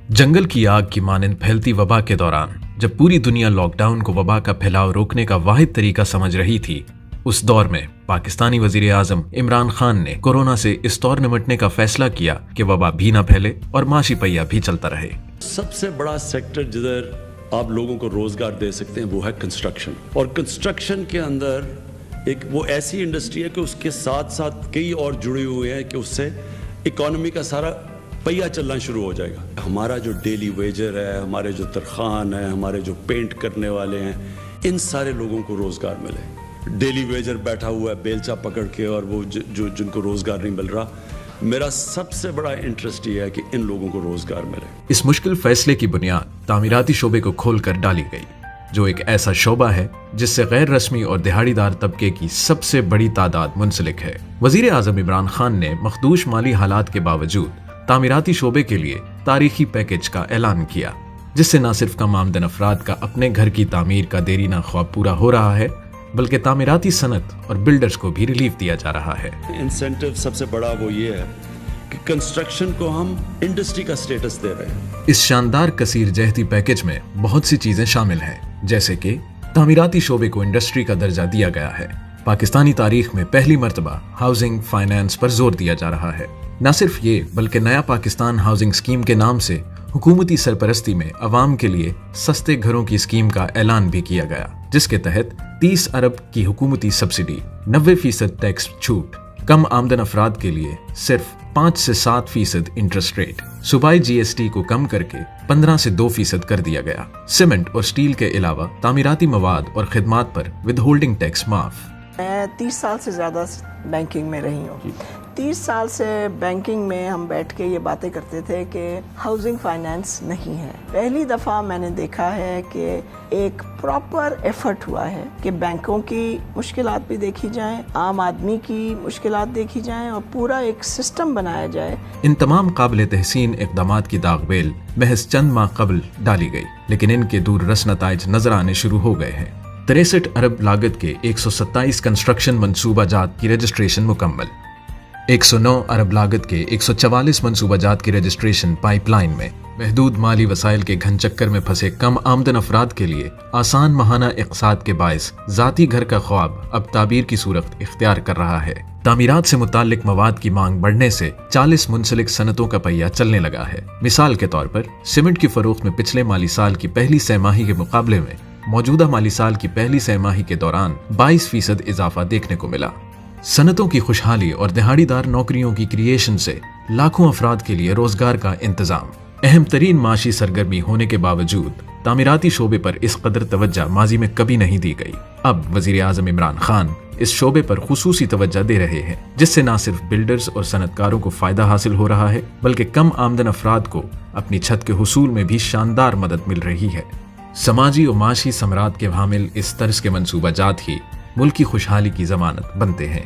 जंगल की आग की मानंद फैलती वबा के दौरान जब पूरी दुनिया लॉकडाउन को वबा का फैलाव रोकने का वाहिद तरीका समझ रही थी, उस दौर में पाकिस्तानी वजीर आजम इमरान खान ने कोरोना से इस तौर निपटने का फैसला किया कि वबा भी न फैले और माशी पहिया भी चलता रहे। सबसे बड़ा सेक्टर जिधर आप लोगों को रोजगार दे सकते हैं वो है कंस्ट्रक्शन। और कंस्ट्रक्शन के अंदर एक वो ऐसी इंडस्ट्री है कि उसके साथ साथ कई और जुड़े हुए हैं कि उससे इकोनॉमी का सारा पहिया चलना शुरू हो जाएगा। हमारा जो डेली वेजर है, हमारे जो तरखान है, हमारे जो पेंट करने वाले हैं, इन सारे लोगों को रोजगार मिले। डेली वेजर बैठा हुआ है बेलचा पकड़ के और वो जिनको रोजगार नहीं मिल रहा, मेरा सबसे बड़ा इंटरेस्ट ये है कि इन लोगों को रोजगार मिले। इस मुश्किल फैसले की बुनियाद तामीराती शोबे को खोलकर डाली गई, जो एक ऐसा शोबा है जिससे गैर रस्मी और दिहाड़ीदार तबके की सबसे बड़ी तादाद मुंसलिक है। वजीर आजम इमरान खान ने मखदूश माली हालात के बावजूद तामीराती शोबे के लिए तारीखी पैकेज का ऐलान किया, जिससे न सिर्फ कम आमदन अफराद का अपने घर की तामीर का देरीना ख्वाब पूरा हो रहा है, बल्कि तामीराती सनत और बिल्डर्स को भी रिलीफ दिया जा रहा है। इंसेंटिव सबसे बड़ा वो ये है कि कंस्ट्रक्शन को हम इंडस्ट्री का स्टेटस दे रहे हैं। इस शानदार कसीर जहती पैकेज में बहुत सी चीजें शामिल हैं, जैसे कि तामीराती शोबे को इंडस्ट्री का दर्जा दिया गया है। पाकिस्तानी तारीख में पहली मर्तबा हाउसिंग फाइनेंस पर जोर दिया जा रहा है। न सिर्फ ये, बल्कि नया पाकिस्तान हाउसिंग स्कीम के नाम से हुकूमती सरपरस्ती में अवाम के लिए सस्ते घरों की स्कीम का ऐलान भी किया गया, जिसके तहत 30 अरब की हुकूमती सब्सिडी, 90% टैक्स छूट, कम आमदन अफराद के लिए सिर्फ 5 से 7% इंटरेस्ट रेट, सूबाई GST को कम करके 15 से 2% कर दिया गया। सीमेंट और स्टील के अलावा तामीराती मवाद और खिदमात पर विदहोल्डिंग टैक्स माफ। मैं 30 साल से ज़्यादा बैंकिंग में रही हूँ। 30 साल से बैंकिंग में हम बैठ के ये बातें करते थे कि हाउसिंग फाइनेंस नहीं है। पहली दफ़ा मैंने देखा है कि एक प्रॉपर एफर्ट हुआ है कि बैंकों की मुश्किलात भी देखी जाएं, आम आदमी की मुश्किलात देखी जाएं और पूरा एक सिस्टम बनाया जाए। इन तमाम काबिल तहसीन इक़दामात की दागबेल महज चंद माह कबल डाली गई, लेकिन इनके दूर रस नताइज नजर आने शुरू हो गए हैं। 63 अरब लागत के 127 कंस्ट्रक्शन मंसूबा जात की रजिस्ट्रेशन मुकम्मल, 109 अरब लागत के 144 मंसूबा जात की रजिस्ट्रेशन पाइपलाइन में। महदूद माली वसाइल के घन चक्कर में फंसे कम आमदन अफराद के लिए आसान माहाना इक़्साद के बायस जाती घर का ख्वाब अब ताबीर की सूरत इख्तियार कर रहा है। तामीरात से मुताल्लिक मवाद की मांग बढ़ने से 40 मुंसलिक सनतों का पहिया चलने लगा है। मिसाल के तौर पर सीमेंट की फरोख्त में पिछले माली साल की पहली सहमाही के मुकाबले में मौजूदा माली साल की पहली सहमाही के दौरान 22% इजाफा देखने को मिला। सनतों की खुशहाली और दिहाड़ीदार नौकरियों की क्रिएशन से लाखों अफराद के लिए रोजगार का इंतजाम। अहम तरीन माशी सरगर्मी होने के बावजूद तामीराती शोबे पर इस कदर तवज्जो माजी में कभी नहीं दी गई। अब वजीर आजम इमरान खान इस शोबे पर खुसूसी तवज्जो दे रहे हैं, जिससे न सिर्फ बिल्डर्स और सनतकारों को फायदा हासिल हो रहा है, बल्कि कम आमदन अफराद को अपनी छत के हुसूल में भी शानदार मदद मिल रही है। समाजी और माशी समरात के हामिल इस तर्ज के मंसूबा जात ही मुल्क की खुशहाली की जमानत बनते हैं।